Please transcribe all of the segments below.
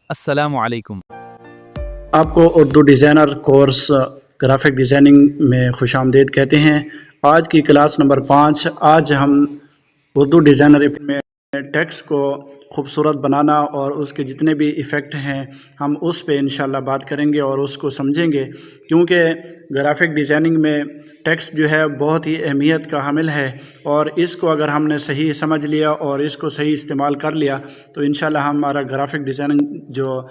السلام علیکم۔ آپ کو Urdu designer course graphic designing میں خوش آمدید کہتے ہیں۔ آج کی کلاس نمبر 5۔ آج ہم اردو ڈیزائنر میں ٹیکسٹ کو خوبصورت بنانا اور اس کے جتنے بھی ایفیکٹ ہیں ہم اس پہ انشاءاللہ بات کریں گے اور اس کو سمجھیں گے، کیونکہ گرافک ڈیزائننگ میں ٹیکسٹ جو ہے بہت ہی اہمیت کا حامل ہے، اور اس کو اگر ہم نے صحیح سمجھ لیا اور اس کو صحیح استعمال کر لیا تو انشاءاللہ ہمارا گرافک ڈیزائننگ جو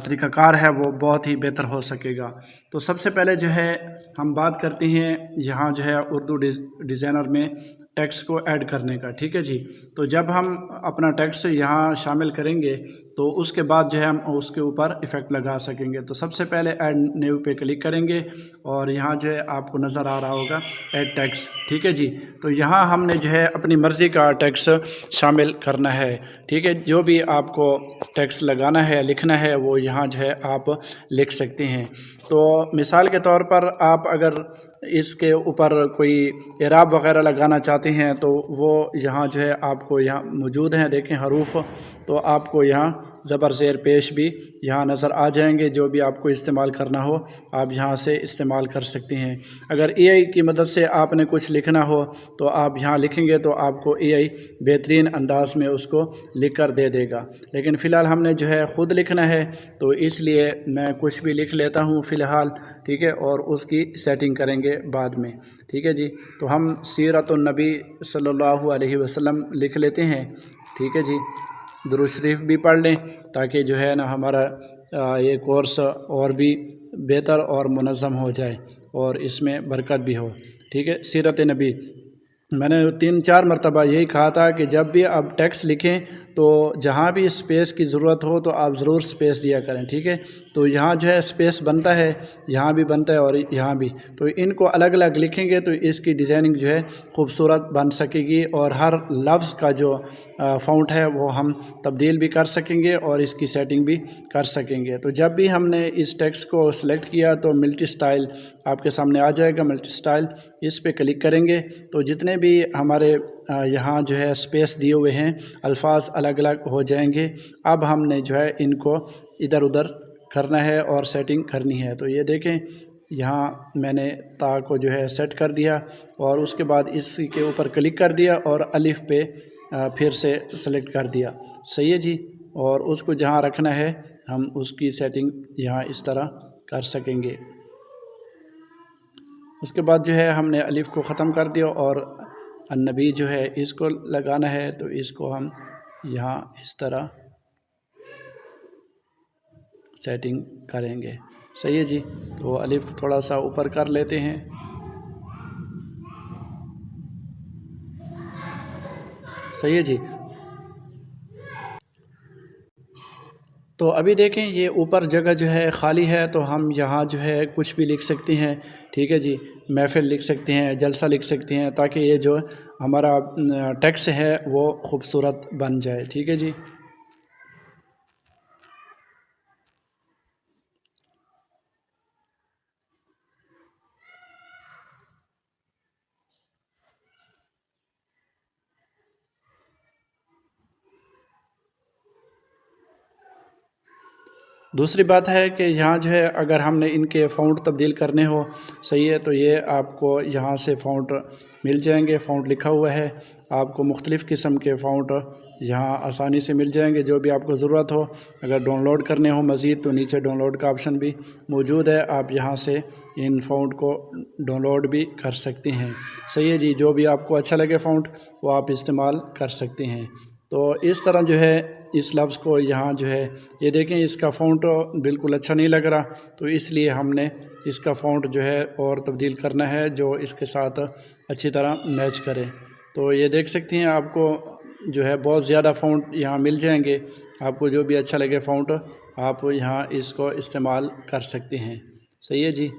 طریقہ کار ہے وہ بہت ہی بہتر ہو سکے گا۔ تو سب سے پہلے جو ہے ہم بات کرتے ہیں یہاں جو ہے اردو ڈیزائنر میں ٹیکسٹ کو ایڈ کرنے کا، ٹھیک ہے جی۔ تو جب ہم اپنا ٹیکسٹ یہاں شامل کریں گے تو اس کے بعد جو ہے ہم اس کے اوپر ایفیکٹ لگا سکیں گے۔ تو سب سے پہلے ایڈ نیو پہ کلک کریں گے اور یہاں جو ہے آپ کو نظر آ رہا ہوگا ایڈ ٹیکسٹ، ٹھیک ہے جی۔ تو یہاں ہم نے جو ہے اپنی مرضی کا ٹیکسٹ شامل کرنا ہے، ٹھیک ہے۔ جو بھی آپ کو ٹیکسٹ لگانا ہے لکھنا ہے وہ یہاں جو ہے آپ لکھ سکتے ہیں۔ تو مثال کے طور پر آپ اگر اس کے اوپر کوئی اعراب وغیرہ لگانا چاہتے ہیں تو وہ یہاں جو ہے آپ کو یہاں موجود ہیں، دیکھیں حروف، تو آپ کو یہاں زبر زیر پیش بھی یہاں نظر آ جائیں گے۔ جو بھی آپ کو استعمال کرنا ہو آپ یہاں سے استعمال کر سکتے ہیں۔ اگر اے آئی کی مدد سے آپ نے کچھ لکھنا ہو تو آپ یہاں لکھیں گے تو آپ کو اے آئی بہترین انداز میں اس کو لکھ کر دے دے گا، لیکن فی الحال ہم نے جو ہے خود لکھنا ہے تو اس لیے میں کچھ بھی لکھ لیتا ہوں فی الحال، ٹھیک ہے، اور اس کی سیٹنگ کریں گے بعد میں، ٹھیک ہے جی۔ تو ہم سیرت النبی صلی اللہ علیہ وسلم لکھ لیتے ہیں، ٹھیک ہے جی۔ درود شریف بھی پڑھ لیں تاکہ جو ہے نا ہمارا یہ کورس اور بھی بہتر اور منظم ہو جائے اور اس میں برکت بھی ہو، ٹھیک ہے۔ سیرت نبی میں نے 3-4 مرتبہ یہی کہا تھا کہ جب بھی آپ ٹیکسٹ لکھیں تو جہاں بھی اسپیس کی ضرورت ہو تو آپ ضرور اسپیس دیا کریں، ٹھیک ہے۔ تو یہاں جو ہے اسپیس بنتا ہے، یہاں بھی بنتا ہے اور یہاں بھی، تو ان کو الگ الگ لکھیں گے تو اس کی ڈیزائننگ جو ہے خوبصورت بن سکے گی، اور ہر لفظ کا جو فونٹ ہے وہ ہم تبدیل بھی کر سکیں گے اور اس کی سیٹنگ بھی کر سکیں گے۔ تو جب بھی ہم نے اس ٹیکسٹ کو سلیکٹ کیا تو ملٹی سٹائل آپ کے سامنے آ جائے گا، ملٹی سٹائل، اس پہ کلک کریں گے تو جتنے بھی ہمارے یہاں جو ہے اسپیس دیے ہوئے ہیں الفاظ الگ الگ ہو جائیں گے۔ اب ہم نے جو ہے ان کو ادھر ادھر کرنا ہے اور سیٹنگ کرنی ہے۔ تو یہ دیکھیں یہاں میں نے تا کو جو ہے سیٹ کر دیا اور اس کے بعد اس کے اوپر کلک کر دیا اور الف پہ پھر سے سلیکٹ کر دیا، صحیح ہے جی۔ اور اس کو جہاں رکھنا ہے ہم اس کی سیٹنگ یہاں اس طرح کر سکیں گے۔ اس کے بعد جو ہے ہم نے الف کو ختم کر دیا اور النبی جو ہے اس کو لگانا ہے تو اس کو ہم یہاں اس طرح سیٹنگ کریں گے، صحیح ہے جی۔ تو الف تھوڑا سا اوپر کر لیتے ہیں، صحیح ہے جی۔ تو ابھی دیکھیں یہ اوپر جگہ جو ہے خالی ہے تو ہم یہاں جو ہے کچھ بھی لکھ سکتے ہیں، ٹھیک ہے جی۔ محفل لکھ سکتے ہیں، جلسہ لکھ سکتے ہیں تاکہ یہ جو ہمارا ٹیکسٹ ہے وہ خوبصورت بن جائے، ٹھیک ہے جی۔ دوسری بات ہے کہ یہاں جو ہے اگر ہم نے ان کے فونٹ تبدیل کرنے ہو، صحیح ہے، تو یہ آپ کو یہاں سے فونٹ مل جائیں گے، فونٹ لکھا ہوا ہے، آپ کو مختلف قسم کے فونٹ یہاں آسانی سے مل جائیں گے جو بھی آپ کو ضرورت ہو۔ اگر ڈاؤن لوڈ کرنے ہو مزید تو نیچے ڈاؤن لوڈ کا آپشن بھی موجود ہے، آپ یہاں سے ان فونٹ کو ڈاؤن لوڈ بھی کر سکتے ہیں، صحیح ہے جی۔ جو بھی آپ کو اچھا لگے فونٹ وہ آپ استعمال کر سکتے ہیں۔ تو اس طرح جو ہے اس لفظ کو یہاں جو ہے یہ دیکھیں اس کا فونٹ بالکل اچھا نہیں لگ رہا، تو اس لیے ہم نے اس کا فونٹ جو ہے اور تبدیل کرنا ہے جو اس کے ساتھ اچھی طرح میچ کرے۔ تو یہ دیکھ سکتے ہیں آپ کو جو ہے بہت زیادہ فونٹ یہاں مل جائیں گے، آپ کو جو بھی اچھا لگے فونٹ آپ یہاں اس کو استعمال کر سکتے ہیں، صحیح ہے جی۔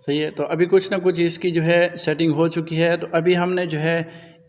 صحیح ہے، تو ابھی کچھ نہ کچھ اس کی جو ہے سیٹنگ ہو چکی ہے۔ تو ابھی ہم نے جو ہے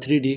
3D,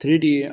3D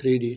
3D,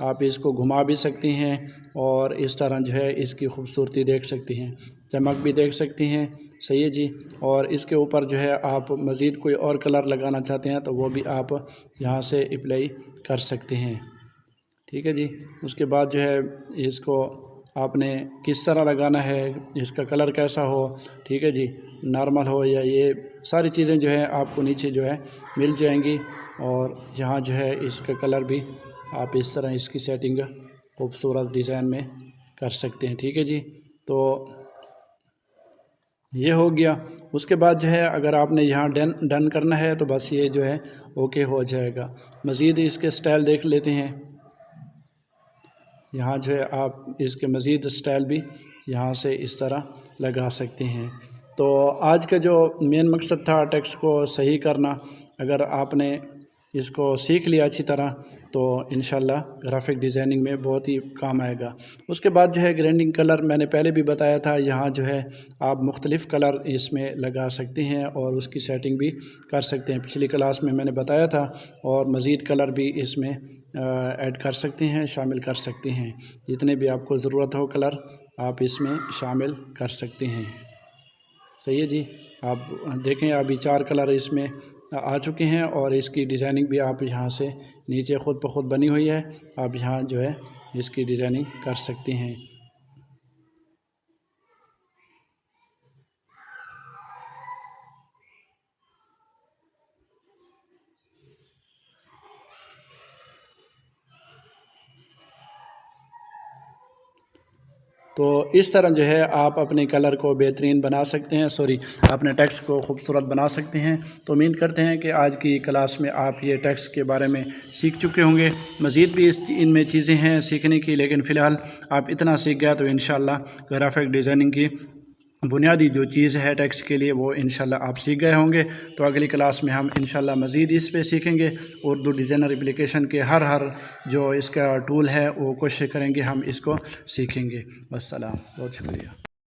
آپ اس کو گھما بھی سکتی ہیں اور اس طرح جو ہے اس کی خوبصورتی دیکھ سکتی ہیں، چمک بھی دیکھ سکتی ہیں، صحیح ہے جی۔ اور اس کے اوپر جو ہے آپ مزید کوئی اور کلر لگانا چاہتے ہیں تو وہ بھی آپ یہاں سے اپلائی کر سکتے ہیں، ٹھیک ہے جی۔ اس کے بعد جو ہے اس کو آپ نے کس طرح لگانا ہے، اس کا کلر کیسا ہو، ٹھیک ہے جی، نارمل ہو یا یہ ساری چیزیں جو ہے آپ کو نیچے جو ہے مل جائیں گی۔ اور یہاں جو ہے اس کا کلر بھی آپ اس طرح اس کی سیٹنگ خوبصورت ڈیزائن میں کر سکتے ہیں، ٹھیک ہے جی۔ تو یہ ہو گیا۔ اس کے بعد جو ہے اگر آپ نے یہاں ڈن کرنا ہے تو بس یہ جو ہے اوکے ہو جائے گا۔ مزید اس کے سٹائل دیکھ لیتے ہیں، یہاں جو ہے آپ اس کے مزید سٹائل بھی یہاں سے اس طرح لگا سکتے ہیں۔ تو آج کا جو مین مقصد تھا ٹیکسٹ کو صحیح کرنا، اگر آپ نے اس کو سیکھ لیا اچھی طرح تو انشاءاللہ گرافک ڈیزائننگ میں بہت ہی کام آئے گا۔ اس کے بعد جو ہے گرینڈنگ کلر میں نے پہلے بھی بتایا تھا، یہاں جو ہے آپ مختلف کلر اس میں لگا سکتے ہیں اور اس کی سیٹنگ بھی کر سکتے ہیں، پچھلی کلاس میں نے بتایا تھا۔ اور مزید کلر بھی اس میں ایڈ کر سکتے ہیں، شامل کر سکتے ہیں، جتنے بھی آپ کو ضرورت ہو کلر آپ اس میں شامل کر سکتے ہیں، صحیح ہے جی۔ آپ دیکھیں ابھی 4 کلر اس میں آ چکے ہیں اور اس کی ڈیزائننگ بھی آپ یہاں سے نیچے خود بخود بنی ہوئی ہے، آپ یہاں جو ہے اس کی ڈیزائننگ کر سکتے ہیں۔ تو اس طرح جو ہے آپ اپنے کلر کو بہترین بنا سکتے ہیں، اپنے ٹیکسٹ کو خوبصورت بنا سکتے ہیں۔ تو امید کرتے ہیں کہ آج کی کلاس میں آپ یہ ٹیکسٹ کے بارے میں سیکھ چکے ہوں گے، مزید بھی ان میں چیزیں ہیں سیکھنے کی، لیکن فی الحال آپ اتنا سیکھ گیا تو انشاءاللہ گرافک ڈیزائننگ کی بنیادی جو چیز ہے ٹیکسٹ کے لیے وہ انشاءاللہ آپ سیکھ گئے ہوں گے۔ تو اگلی کلاس میں ہم انشاءاللہ مزید اس پہ سیکھیں گے، اردو ڈیزائنر اپلیکیشن کے ہر جو اس کا ٹول ہے وہ کوشش کریں گے ہم اس کو سیکھیں گے۔ والسلام، بہت شکریہ۔